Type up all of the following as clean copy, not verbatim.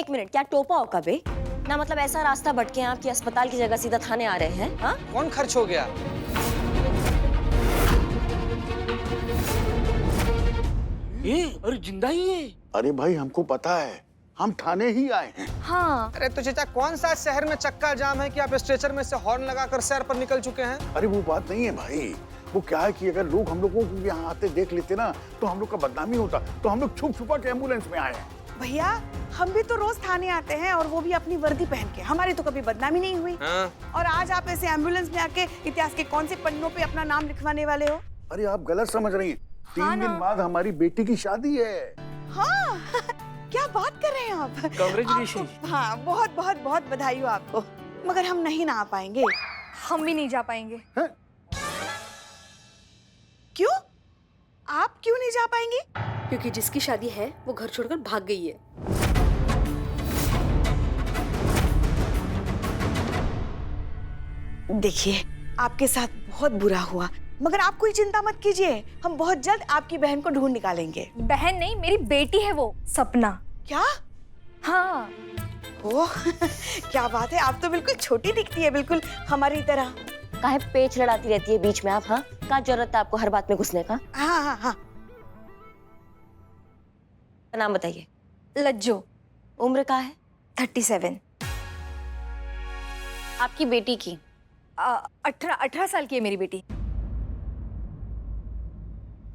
एक मिनट, क्या टोपा हो कभी ना? मतलब ऐसा रास्ता भटके आप कि अस्पताल की जगह सीधा थाने आ रहे हैं? हाँ, कौन खर्च हो गया? ये अरे जिंदा ही है। अरे भाई हमको पता है, हम थाने ही आए हैं। हाँ। अरे तो चचा, कौन सा शहर में चक्का जाम है कि आप स्ट्रेचर में से हॉर्न लगाकर सैर पर निकल चुके हैं? अरे वो बात नहीं है भाई, वो क्या है कि अगर लोग हम लोगों को यहाँ आते देख लेते ना तो हम लोग का बदनामी होता, तो हम लोग छुप छुपा के एम्बुलेंस में आए हैं। भैया हम भी तो रोज थाने आते हैं और वो भी अपनी वर्दी पहन के, हमारी तो कभी बदनामी नहीं हुई। हाँ? और आज आप ऐसे एम्बुलेंस में आके इतिहास के कौन से पन्नों पे अपना नाम लिखवाने वाले हो? अरे आप गलत समझ रही हैं, 3 दिन बाद हमारी बेटी की शादी है। हाँ क्या बात कर रहे हैं आप? Congratulations। आपको- हाँ, बहुत बहुत बहुत बधाई हो आपको, मगर हम नहीं ना आ पाएंगे। हम भी नहीं जा पाएंगे। क्यों? आप क्यों नहीं जा पाएंगे? क्योंकि जिसकी शादी है वो घर छोड़कर भाग गई है। देखिए आपके साथ बहुत बुरा हुआ, मगर आप कोई चिंता मत कीजिए, हम बहुत जल्द आपकी बहन को ढूंढ निकालेंगे। बहन नहीं, मेरी बेटी है वो, सपना। क्या? हाँ। ओह क्या बात है, आप तो बिल्कुल छोटी दिखती है, बिल्कुल हमारी तरह। काहे पेच लड़ाती रहती है बीच में आप? हाँ, क्या जरूरत है आपको हर बात में घुसने का? हाँ हाँ हाँ। नाम बताइए। लज्जो। उम्र का है? 37। आपकी बेटी की? 18 साल की है मेरी बेटी।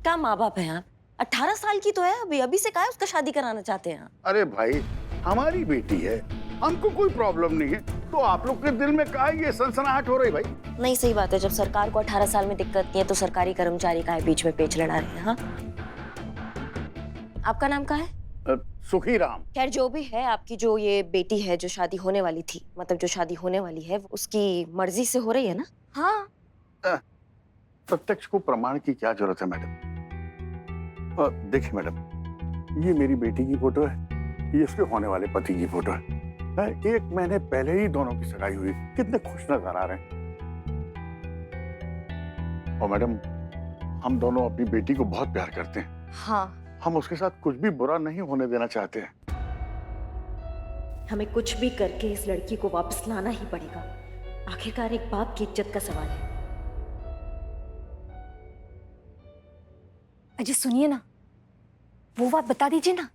क्या माँ बाप है आप? 18 साल की तो है अभी, अभी से काहे उसका शादी कराना चाहते हैं आप? अरे भाई हमारी बेटी है, हमको कोई प्रॉब्लम नहीं है, तो आप लोग के दिल में काहे ये सनसनाहट हो रही भाई? नहीं, सही बात है, जब सरकार को 18 साल में दिक्कत नहीं है तो सरकारी कर्मचारी काहे बीच में पेच लड़ा रहे हैं? हाँ, आपका नाम क्या है? सुखी राम। खैर जो भी है, आपकी जो ये बेटी है जो शादी होने वाली थी, मतलब जो शादी होने वाली है, उसकी मर्जी से हो रही है ना? हाँ। प्रत्यक्ष को प्रमाण की क्या जरूरत है मैडम? देखिए मैडम, ये मेरी बेटी की फोटो है, ये उसके होने वाले पति की फोटो है। 1 महीने पहले ही दोनों की सगाई हुई, कितने खुश नजर आ रहे हैं। और मैडम हम दोनों अपनी बेटी को बहुत प्यार करते हैं। हाँ। हम उसके साथ कुछ भी बुरा नहीं होने देना चाहते हैं। हमें कुछ भी करके इस लड़की को वापस लाना ही पड़ेगा। आखिरकार एक बाप की इज्जत का सवाल है। अजय सुनिए ना, वो बात बता दीजिए ना।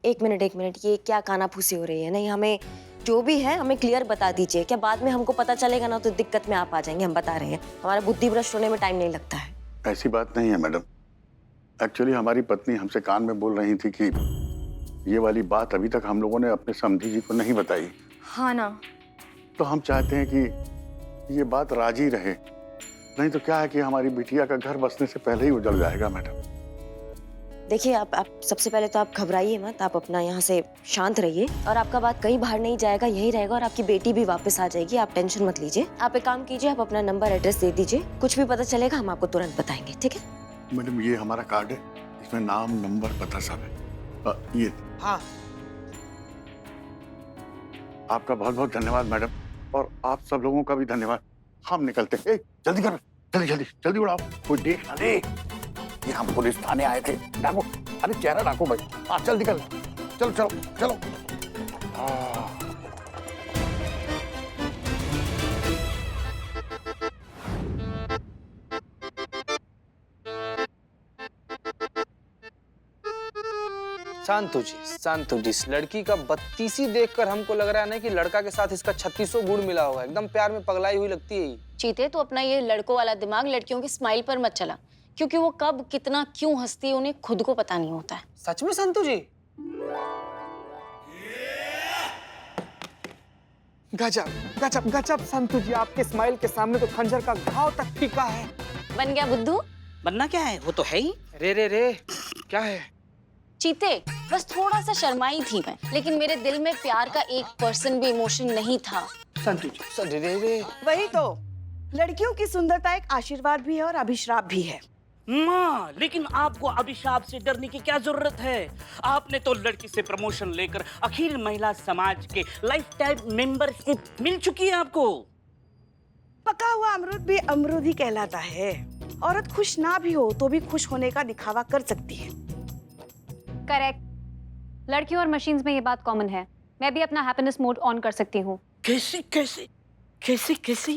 एक मिनट, ये क्या कानाफूसी हो रही है? नहीं, हमें जो भी है हमें क्लियर बता दीजिए। क्या बाद में हमको पता चलेगा ना तो दिक्कत में आप आ जाएंगे? हम बता रहे हैं, हमारा बुद्धि भ्रष्ट होने में टाइम नहीं लगता है। ऐसी बात नहीं है मैडम, एक्चुअली हमारी पत्नी हमसे कान में बोल रही थी कि ये वाली बात अभी तक हम लोगों ने अपने समधी जी को नहीं बताई। हाँ ना। तो हम चाहते हैं कि ये बात राजी रहे, नहीं तो क्या है कि हमारी बिटिया का घर बसने से पहले ही उजड़ जाएगा मैडम। देखिए आप सबसे पहले तो आप घबराइए मत, आप अपना यहाँ से शांत रहिए और आपका बात कहीं बाहर नहीं जाएगा, यही रहेगा और आपकी बेटी भी वापस आ जाएगी। आप टेंशन मत लीजिए। आप एक काम कीजिए, आप अपना नंबर एड्रेस दे दीजिए, कुछ भी पता चलेगा हम आपको तुरंत बताएंगे, ठीक है? मैडम ये हमारा कार्ड है, इसमें नाम नंबर पता सब है। ये हाँ। आपका बहुत बहुत धन्यवाद मैडम, और आप सब लोगों का भी धन्यवाद। हम निकलते हैं। जल्दी करो, जल्दी जल्दी जल्दी उड़ाओ, कोई देख ना ले। ये हम पुलिस थाने आए थे। डाको, अरे चेहरा डाको भाई। हाँ जल्दी कर, चलो चलो चलो। शांतु जी, इस लड़की का 32 देखकर हमको लग रहा है ना कि लड़का के साथ इसका 3600 गुण मिला होगा। एकदम प्यार में पगलाई हुई लगती है। चीते, तो अपना ये लड़कों वाला दिमाग लड़कियों की स्माइल पर मत चला, क्योंकि वो कब कितना क्यों हंसती है उन्हें खुद को पता नहीं होता है। सच में संतु जी? गजब गजब गजब संतु जी, आपके स्माइल के सामने तो खंजर का घाव तक फीका है। बन गया बुद्धू? बनना क्या है, वो तो है ही। रे क्या है? चीते, बस थोड़ा सा शर्माई थी मैं, लेकिन मेरे दिल में प्यार का 1% भी इमोशन नहीं था। संतु जी। रे वही तो, लड़कियों की सुंदरता एक आशीर्वाद भी है और अभिश्राप भी है। माँ, लेकिन आपको अभिशाप से डरने की क्या जरूरत है? आपने तो लड़की से प्रमोशन लेकर अखिल महिला समाज के लाइफ टाइम मेंबरशिप मिल चुकी है आपको। पका हुआ अमरूद भी अमरूद ही कहलाता है। औरत खुश ना भी हो तो भी खुश होने का दिखावा कर सकती है। करेक्ट। लड़कियों और मशीन्स में ये बात कॉमन है। मैं भी अपना हैप्पीनेस मोड ऑन कर सकती हूँ। कैसे कैसे कैसे कैसे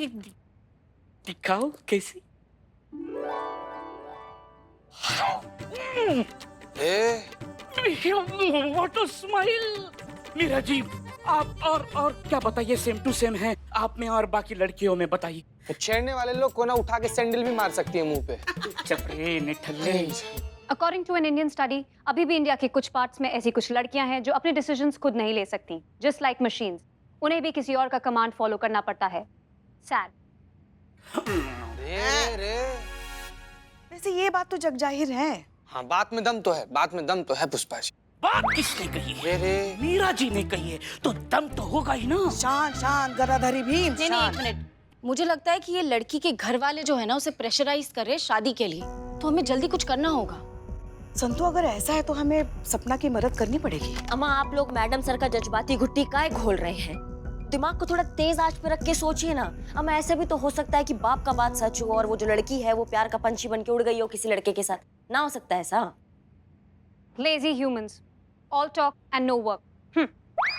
दिखाओ कैसे? ए, what a smile! Meera ji, आप और क्या बताइए, सेम टू सेम है आप में और बाकी लड़कियों में, बताइए। छेड़ने वाले लोग को ना उठा के सैंडल भी मार सकती है मुंह पे। चपरे निठल्ले। According to an Indian study, अभी भी इंडिया के कुछ पार्ट्स में ऐसी कुछ लड़कियां हैं जो अपने डिसीजंस खुद नहीं ले सकती, जस्ट लाइक मशीन्स। उन्हें भी किसी और का कमांड फॉलो करना पड़ता है। सैड। रे। वैसे ये बात तो जग जाहिर है। हाँ, बात में दम तो है, बात में दम तो है पुष्पा जी। बात किसने कही है? रे। मीरा जी ने कही है, तो दम तो होगा ही ना। शांत शांत गदाधरी भीम, नहीं शांत। एक मिनट, मुझे लगता है कि ये लड़की के घर वाले जो है ना उसे प्रेशराइज कर रहे हैं शादी के लिए, तो हमें जल्दी कुछ करना होगा। संतु, अगर ऐसा है तो हमें सपना की मदद करनी पड़ेगी। अम्मा, आप लोग मैडम सर का जज्बाती घुट्टी काहे घोल रहे हैं? दिमाग को थोड़ा तेज आंच पे रख के सोचिए ना। अम्मा, ऐसे भी तो हो सकता है कि बाप का बात सच हो और वो जो लड़की है वो प्यार का पंछी बन के उड़ गई हो किसी लड़के के साथ। ना हो सकता है ऐसा? Lazy humans, all talk and no work.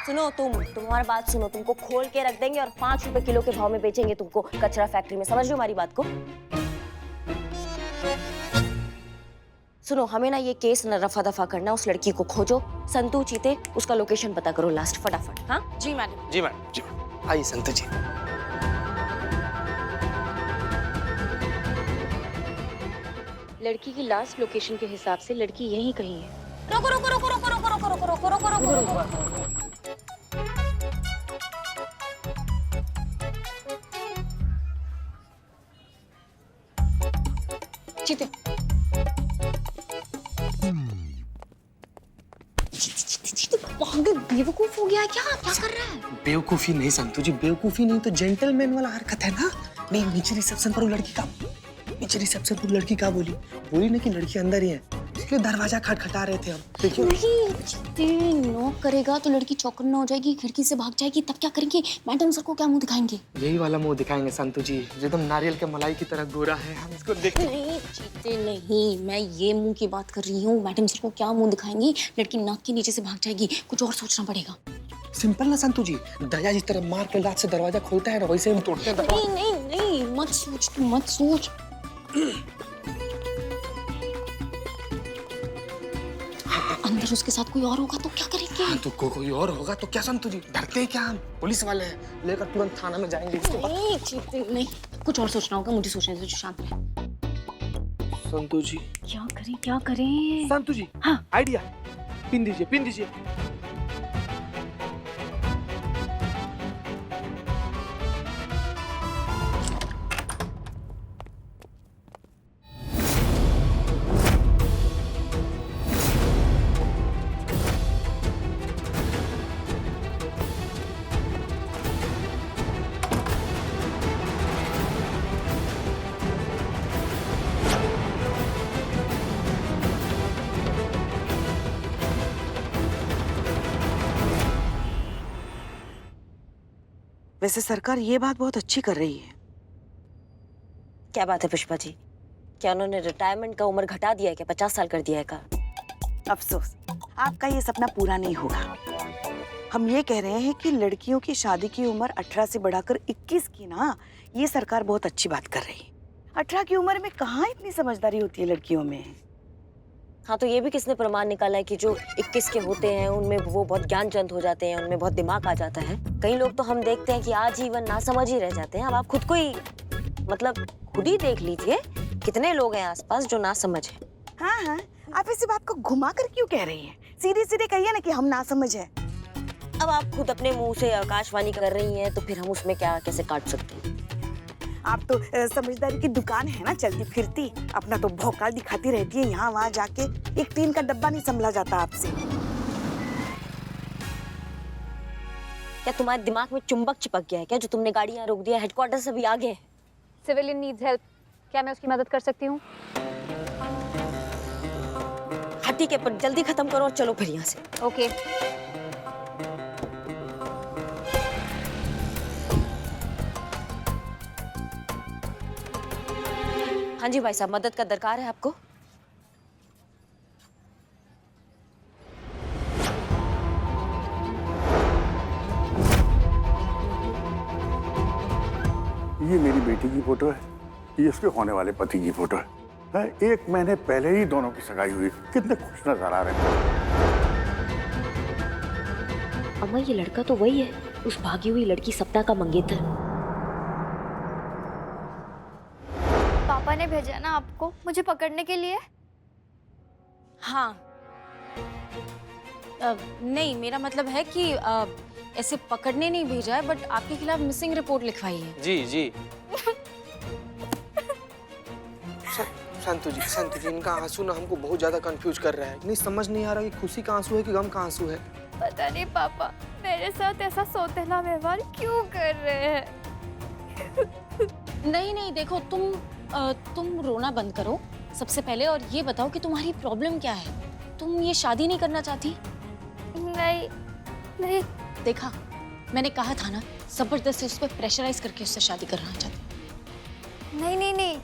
सुनो, तुम्हारी बात सुनो, तुमको खोल के रख देंगे और 5 रुपए किलो के भाव में बेचेंगे तुमको कचरा फैक्ट्री में। समझ लो हमारी बात को। सुनो, हमें ना ये केस ना रफा दफा करना, उस लड़की को खोजो। संतू चीते, उसका लोकेशन पता करो लास्ट, फटाफट। हाँ जी मैडम। जी मैडम, जी मैडम। आइए संतु जी। लड़की की लास्ट लोकेशन के हिसाब से लड़की यहीं कहीं है। रोको रोको रोको रोको रोको रोको रोको रोको रोको रोको रोको। चीते, पागल बेवकूफ हो गया क्या? क्या कर रहा है? बेवकूफी नहीं संतु जी, बेवकूफी नहीं तो जेंटलमैन वाला हरकत है ना। नहीं, नीचे रिसेप्शन पर वो लड़की का बोली ना कि लड़की अंदर ही है, इसलिए दरवाजा खटखटा रहे थे हम। देखिए नहीं, नॉक करेगा तो लड़की चौकन्ना हो जाएगी, खिड़की से भाग जाएगी, तब क्या करेंगे? मैडम सर को क्या मुंह दिखाएंगे? यही वाला मुंह दिखाएंगे संतु जी, एकदम नारियल के मलाई की तरह गोरा है, हम इसको देख। नहीं चीते नहीं, मैं ये मुंह की बात कर रही हूँ। मैडम सर को क्या मुंह दिखाएंगी? लड़की नाक के नीचे से भाग जाएगी, कुछ और सोचना पड़ेगा। सिंपल ना संतु जी, दया जिस तरह मार के लात से दरवाजा खोलता है ना, वैसे हम तोड़ते हैं। नहीं नहीं नहीं, मत सोच, तू मत सोच। अंदर उसके साथ कोई और होगा तो क्या करेंगे? हाँ, तो कोई और होगा तो क्या संतु जी, डरते हैं क्या हम? पुलिस वाले हैं, लेकर तुरंत थाना में जाएंगे। इसके बाद नहीं चीते नहीं, कुछ और सोचना होगा, मुझे सोचने दो, शांत रहे। संतु जी, क्या करें क्या करें? संतु जी, हाँ। आइडिया, पिन दीजिए। वैसे सरकार ये बात बहुत अच्छी कर रही है। क्या बात है पुष्पा जी? क्या उन्होंने रिटायरमेंट का उम्र घटा दिया है क्या? 50 साल कर दिया है का? अफसोस, आपका ये सपना पूरा नहीं होगा। हम ये कह रहे हैं कि लड़कियों की शादी की उम्र 18 से बढ़ाकर 21 की ना, ये सरकार बहुत अच्छी बात कर रही है। 18 की उम्र में कहाँ इतनी समझदारी होती है लड़कियों में। हाँ, तो ये भी किसने प्रमाण निकाला है कि जो 21 के होते हैं उनमें वो बहुत ज्ञानचंद हो जाते हैं, उनमें बहुत दिमाग आ जाता है। कई लोग तो हम देखते हैं कि आजीवन नासमझ ही रह जाते हैं। अब आप खुद को ही मतलब खुद ही देख लीजिए, कितने लोग हैं आसपास जो नासमझ हैं। हाँ, आप इसी बात को घुमा कर क्यों कह रही हैं? सीधे सीधे कहिए ना कि हम नासमझ हैं। अब आप खुद अपने मुंह से आकाशवाणी कर रही हैं, तो फिर हम उसमें क्या कैसे काट सकते हैं? आप तो समझदारी की दुकान है ना चलती फिरती, अपना तो भौकाल दिखाती रहती है यहाँ वहाँ जाके। एक टीन का डब्बा नहीं संभला जाता आपसे। क्या तुम्हारे दिमाग में चुंबक चिपक गया है क्या, जो तुमने गाड़ी यहाँ रोक दिया? हेडक्वार्टर से भी आगे है। सिविलियन नीड्स हेल्प, क्या मैं उसकी मदद कर सकती हूँ? हाँ ठीक है, पर जल्दी खत्म करो और चलो फिर यहाँ से। ओके। हाँ जी भाई साहब, मदद का दरकार है आपको? ये मेरी बेटी की फोटो है, ये उसके होने वाले पति की फोटो है। 1 महीने पहले ही दोनों की सगाई हुई, कितने खुश नजर आ रहे हैं। अम्मा ये लड़का तो वही है, उस भागी हुई लड़की सपना का मंगेतर। पापा ने भेजा ना आपको मुझे पकड़ने के लिए? हाँ। नहीं, मेरा मतलब है कि ऐसे पकड़ने नहीं भेजा है, बट आपके खिलाफ मिसिंग रिपोर्ट लिखवाई है। जी जी। संतु जी, इनका आंसू ना हमको बहुत ज्यादा कंफ्यूज कर रहा है। नहीं समझ नहीं आ रहा कि खुशी का आंसू है कि गम का आंसू है। पता नहीं पापा मेरे साथ ऐसा सौतेला व्यवहार क्यों कर रहे हैं। नहीं नहीं, देखो तुम रोना बंद करो सबसे पहले, और ये बताओ कि तुम्हारी प्रॉब्लम क्या है? तुम ये शादी नहीं करना चाहती? नहीं नहीं। देखा, मैंने कहा था ना, जबरदस्ती उस पर प्रेशराइज करके उससे शादी करना चाहती। नहीं नहीं नहीं,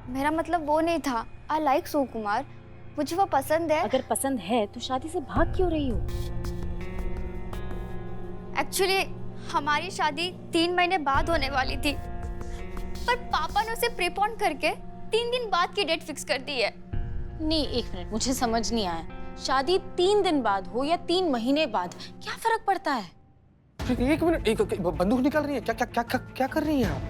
मेरा मतलब वो नहीं था। आई लाइक सुकुमार, मुझे वो पसंद है। अगर पसंद है तो शादी से भाग क्यों रही हो? एक्चुअली हमारी शादी 3 महीने बाद होने वाली थी, पर पापा ने उसे प्रीपोन करके 3 दिन बाद की डेट फिक्स कर दी है। नहीं, 1 मिनट, मुझे समझ नहीं आया। शादी 3 दिन बाद हो या 3 महीने बाद, क्या फर्क पड़ता है? 1 मिनट, एक बंदूक निकाल रही है क्या? क्या क्या क्या, क्या कर रही हैं आप?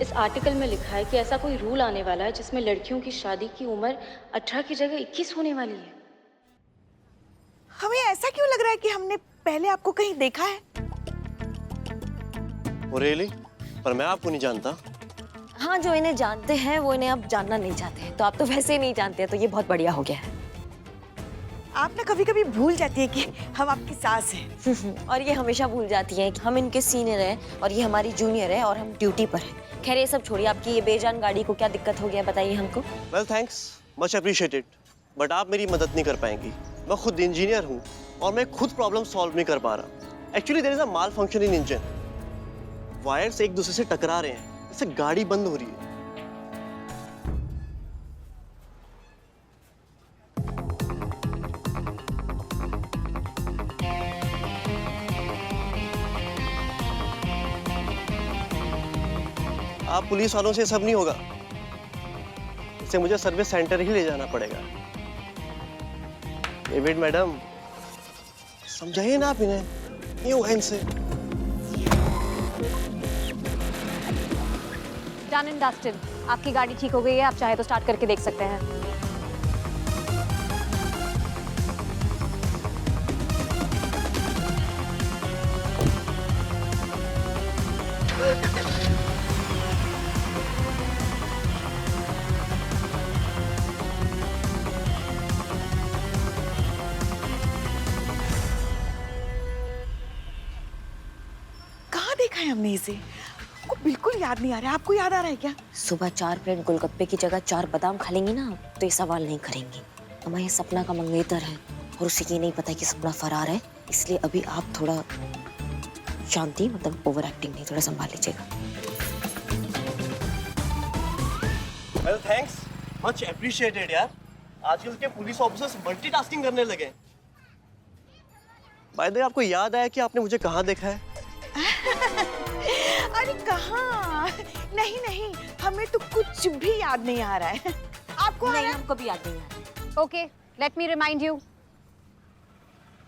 इस आर्टिकल में लिखा है कि ऐसा कोई रूल आने वाला है जिसमें लड़कियों की शादी की उम्र 18 की जगह 21 होने वाली है। हमें ऐसा क्यों लग रहा है कि हमने पहले आपको कहीं देखा है? रियली? पर मैं आपको नहीं जानता। हाँ, जो इन्हें जानते हैं वो इन्हें अब जानना नहीं चाहते हैं, तो आप तो वैसे ही नहीं जानते हैं, तो ये बहुत बढ़िया हो गया है। आप ना कभी कभी भूल जाती है कि हम आपकी सास हैं। और ये हमेशा भूल जाती है कि हम इनके सीनियर हैं और ये हमारी जूनियर है और हम ड्यूटी पर हैं। खैर ये सब छोड़िए, आपकी ये बेजान गाड़ी को क्या दिक्कत हो गया बताइए हमको। Well thanks, much appreciated, but आप मेरी मदद नहीं कर पाएंगी। मैं खुद इंजीनियर हूँ और मैं खुद प्रॉब्लम सॉल्व नहीं कर पा रहा। Actually there is a malfunction in engine. Wires एक दूसरे से टकरा रहे हैं, इससे गाड़ी बंद हो रही है। आप पुलिस वालों से सब नहीं होगा, इसे मुझे सर्विस सेंटर ही ले जाना पड़ेगा। डेविड मैडम, समझाइए ना आप इन्हें, ये होगा इनसे। डन एंड डस्टेड, आपकी गाड़ी ठीक हो गई है, आप चाहे तो स्टार्ट करके देख सकते हैं। कहाँ देखा है हमने इसे? आपको बिल्कुल याद नहीं आ रहा है। आपको याद आ रहा है क्या? सुबह 4 प्लेट गोलगप्पे की जगह 4 बादाम खा लेंगी ना तो ये सवाल नहीं करेंगी। हमारे सपना का मंगेतर है और उसे ये नहीं पता कि सपना फरार है, इसलिए अभी आप थोड़ा शांति, मतलब ओवर एक्टिंग नहीं, थोड़ा संभाल लीजिएगा। वेल थैंक्स, मच अप्रिशिएटेड यार। आजकल के पुलिस ऑफिसर्स मल्टीटास्किंग करने लगे। बाय द वे, आपको याद आया कि आपने मुझे कहाँ देखा है? अरे कहाँ? नहीं नहीं, हमें तो कुछ भी याद नहीं आ रहा है। आपको आ रहा है? हमको भी याद नहीं आ रहा। Okay, let me remind you,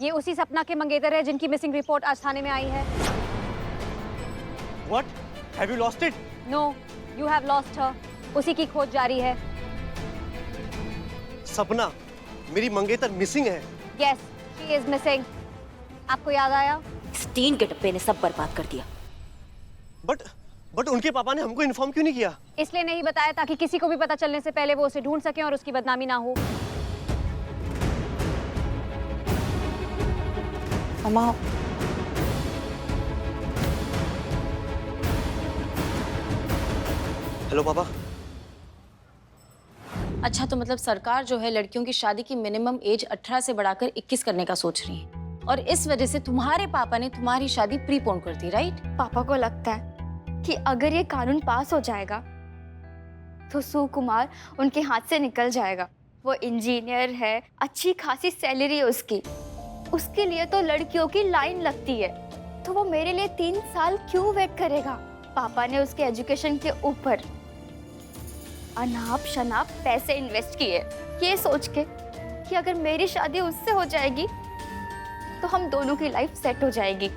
ये उसी सपना के मंगेतर है जिनकी मिसिंग रिपोर्ट आज थाने में आई है। What? Have you lost it? No, you have lost her. उसी की खोज जारी है। सपना, मेरी मंगेतर मिसिंग है। Yes, she is missing. आपको याद आया? इस 3 के डब्बे ने सब बर्बाद कर दिया। बट उनके पापा ने हमको इन्फॉर्म क्यों नहीं किया? इसलिए नहीं बताया ताकि किसी को भी पता चलने से पहले वो उसे ढूंढ सके और उसकी बदनामी ना हो। अम्मा, हेलो पापा। अच्छा, तो मतलब सरकार जो है लड़कियों की शादी की मिनिमम एज 18 से बढ़ाकर 21 करने का सोच रही है, और इस वजह से तुम्हारे पापा ने तुम्हारी शादी प्रीपोन कर दी, राइट? पापा को लगता है कि अगर ये कानून पास हो जाएगा तो सुकुमार उनके हाथ से निकल जाएगा। वो इंजीनियर है, अच्छी खासी सैलरी है उसकी। उसके लिए तो लड़कियों की लाइन लगती है, तो वो मेरे लिए 3 साल क्यों वेट करेगा? पापा ने उसके एजुकेशन के ऊपर अनाप शनाप पैसे इन्वेस्ट किए, ये सोच के कि अगर मेरी शादी उससे हो जाएगी तो हम दोनों की लाइफ सेट हो जाएगी।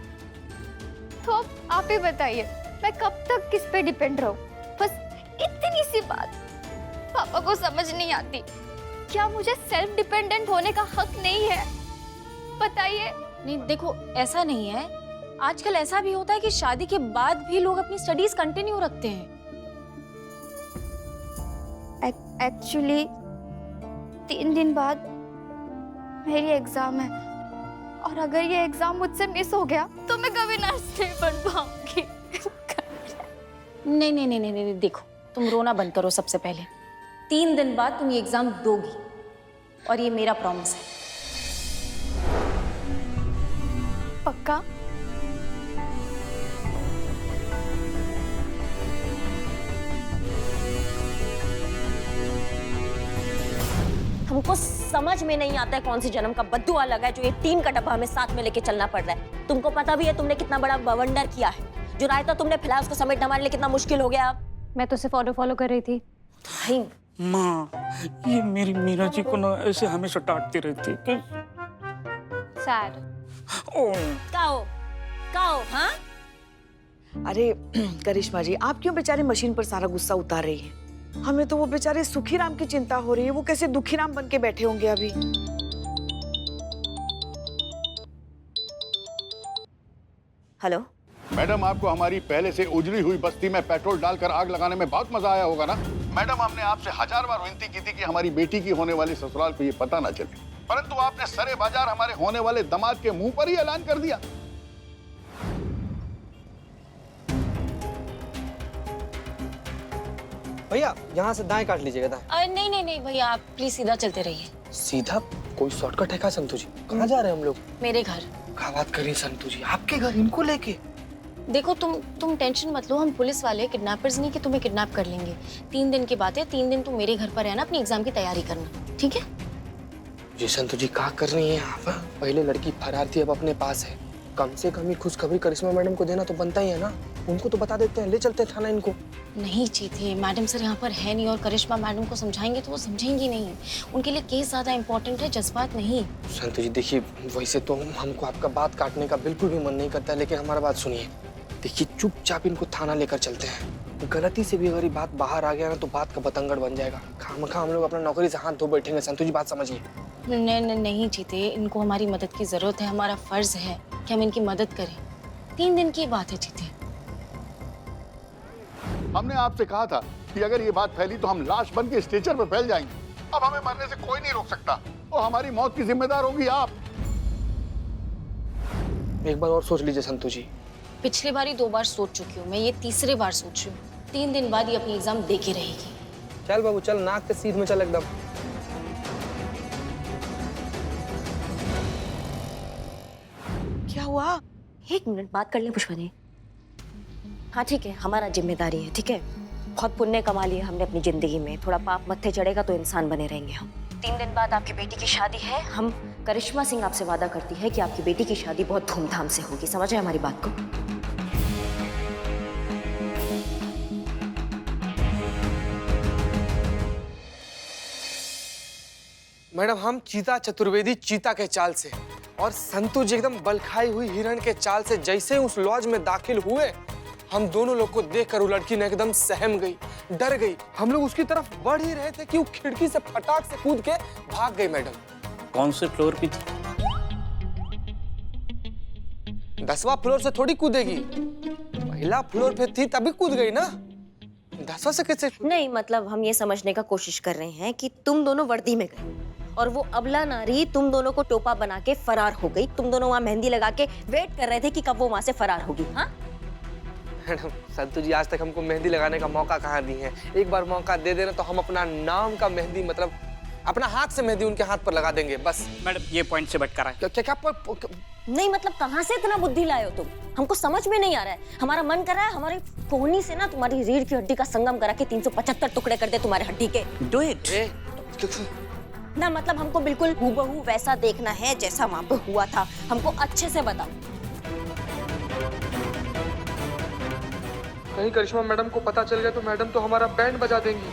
तो अब आप ही बताइए, मैं कब तक किस पे डिपेंड रहूं? बस इतनी सी बात पापा को समझ नहीं आती। क्या मुझे सेल्फ डिपेंडेंट होने का हक नहीं है? बताइए। नहीं देखो, ऐसा नहीं है। आजकल ऐसा भी होता है कि शादी के बाद भी लोग अपनी स्टडीज कंटिन्यू रखते हैं। एक्चुअली 3 दिन बाद मेरी एग्जाम है, और अगर ये एग्जाम मुझसे मिस हो गया तो मैं कभी नर्स नहीं बन पाऊंगी। नहीं नहीं नहीं नहीं नहीं, देखो तुम रोना बंद करो। सबसे पहले 3 दिन बाद तुम ये एग्जाम दोगी, और ये मेरा प्रॉमिस है। पक्का? हमको समझ में नहीं आता है कौन सी जन्म का बद्दुआ लगा है जो ये 3 का डब्बा हमें साथ में लेके चलना पड़ रहा है। तुमको पता भी है तुमने कितना बड़ा बवंडर किया है। जो रायता तुमने फैलाया उसको समेटना हमारे लिए कितना मुश्किल हो गया। मैं तो सिर्फ ऑर्डर फॉलो कर रही थी। भाई माँ, ये मेरी मीरा जी को ना ऐसे हमेशा डांटती रहती है। सैड। काओ, हाँ? अरे करिश्मा जी, आप क्यों बेचारे मशीन पर सारा गुस्सा उतार रही हैं? हमें तो वो बेचारे सुखीराम की चिंता हो रही है। वो कैसे दुखीराम बन के बैठे होंगे अभी। हेलो मैडम, आपको हमारी पहले से उजड़ी हुई बस्ती में पेट्रोल डालकर आग लगाने में बहुत मजा आया होगा ना? मैडम, हमने आपसे 1000 बार विनती की थी कि हमारी बेटी की होने वाली ससुराल को ये पता ना चले, परंतु आपने सरे बाजार हमारे होने वाले दामाद के मुंह पर ही ऐलान कर दिया। भैया यहाँ से दाएं काट लीजिएगा। दाएं। नहीं नहीं नहीं भैया, आप प्लीज सीधा चलते रहिए। सीधा? कोई शॉर्टकट है क्या संतु जी? कहाँ जा रहे हैं हम लोग? मेरे घर। क्या बात कर रही है संतु जी? आपके घर, इनको लेके? देखो तुम टेंशन मत लो। हम पुलिस वाले किडनैपर्स नहीं कि तुम्हें किडनैप कर लेंगे। 3 दिन की बात है। 3 दिन तुम मेरे घर पर रहना, अपनी एग्जाम की तैयारी करना, ठीक है? जी संतु जी, क्या कर रही हैं आप? पहले लड़की फरार थी, अब अपने पास है। कम से कम ही खुशखबरी करिश्मा मैडम को देना तो बनता ही है ना। उनको तो बता देते हैं, ले चलते हैं थाना इनको। नहीं चीते, मैडम सर यहाँ पर है नहीं, और करिश्मा मैडम को समझाएंगे तो वो समझेंगी नहीं। उनके लिए केस ज्यादा इंपॉर्टेंट है, जज्बात नहीं। संतु जी देखिए, वैसे तो हमको आपका बात काटने का बिल्कुल भी मन नहीं करता, लेकिन हमारा बात सुनिए। देखिए, चुपचाप इनको थाना लेकर चलते हैं। गलती से भी अगर ये बात बाहर आ गया ना तो बात का बतंगड़ बन जाएगा। खामखा हम लोग अपना नौकरी से हाथ धो बैठेंगे। संतु जी बात समझिए। नहीं चीते, इनको हमारी मदद की जरूरत है। हमारा फर्ज है कि हम इनकी मदद करें। 3 दिन की बात है चीते। हमने आपसे कहा था कि अगर ये बात फैली तो हम लाश बन के स्ट्रेचर पे फैल जाएंगे। अब हमें मरने से कोई नहीं रोक सकता, और हमारी मौत की जिम्मेदार होगी आप। एक बार और सोच लीजिए संतु जी। पिछली बार ही 2 बार सोच चुकी हूँ, मैं ये तीसरी बार सोच रही हूँ। 3 दिन बाद ये अपनी एग्जाम दे के रहेगी। चल बाबू चल, नाक के सीध में चल एकदम। क्या हुआ? 1 मिनट बात कर ले पुष्पनी। हाँ ठीक है, हमारा जिम्मेदारी है, ठीक है? बहुत पुण्य कमा लिया हमने अपनी जिंदगी में। थोड़ा पाप मत्थे चढ़ेगा तो इंसान बने रहेंगे हम। 3 दिन बाद आपकी बेटी की शादी है। हम करिश्मा सिंह आपसे वादा करती है कि आपकी बेटी की शादी बहुत धूमधाम से होगी। समझ रहे हमारी बात को? मैडम, हम चीता चतुर्वेदी चीता के चाल से, और संतु जी एकदम बलखाई हुई हिरण के चाल से जैसे उस लॉज में दाखिल हुए, हम दोनों लोग को देखकर वो लड़की ने एकदम सहम गई, डर गई। हम लोग उसकी तरफ बढ़ ही रहे थे कि वो खिड़की से फटाक से कूद के भाग गई। मैडम कौन से फ्लोर पे थी? 10वां फ्लोर से थोड़ी कूदेगी, पहला फ्लोर पे थी तभी कूद गई ना। 10वां से कैसे? नहीं, मतलब हम ये समझने का कोशिश कर रहे हैं कि तुम दोनों वर्दी में गए और वो अबला नारी तुम दोनों को टोपा बना के फरार हो गई। तुम दोनों वहाँ मेहंदी लगा के वेट कर रहे थे कि कब वो वहाँ से फरार होगी। हाँ मैडम, संतु जी आज तक हमको मेहंदी लगाने का मौका कहाँ दी है। एक बार मौका दे देना तो हम अपना नाम का मेहंदी, मतलब अपना हाथ से मेहंदी उनके हाथ पर लगा देंगे बस। मैडम ये पॉइंट से भटका रहा है। क्या क्या नहीं, मतलब कहाँ से इतना बुद्धि लाए हो तुम? हमको समझ में नहीं आ रहा है। हमारा मन कर रहा है हमारी कोहनी से ना तुम्हारी रीढ़ की हड्डी का संगम करा के 375 टुकड़े कर दे तुम्हारे हड्डी के। Do it. ना मतलब हमको बिल्कुल हूबहू वैसा देखना है जैसा वहां पे हुआ था। हमको अच्छे से बताओ। कहीं करिश्मा मैडम को पता चल गया तो मैडम तो हमारा बैंड बजा देंगी।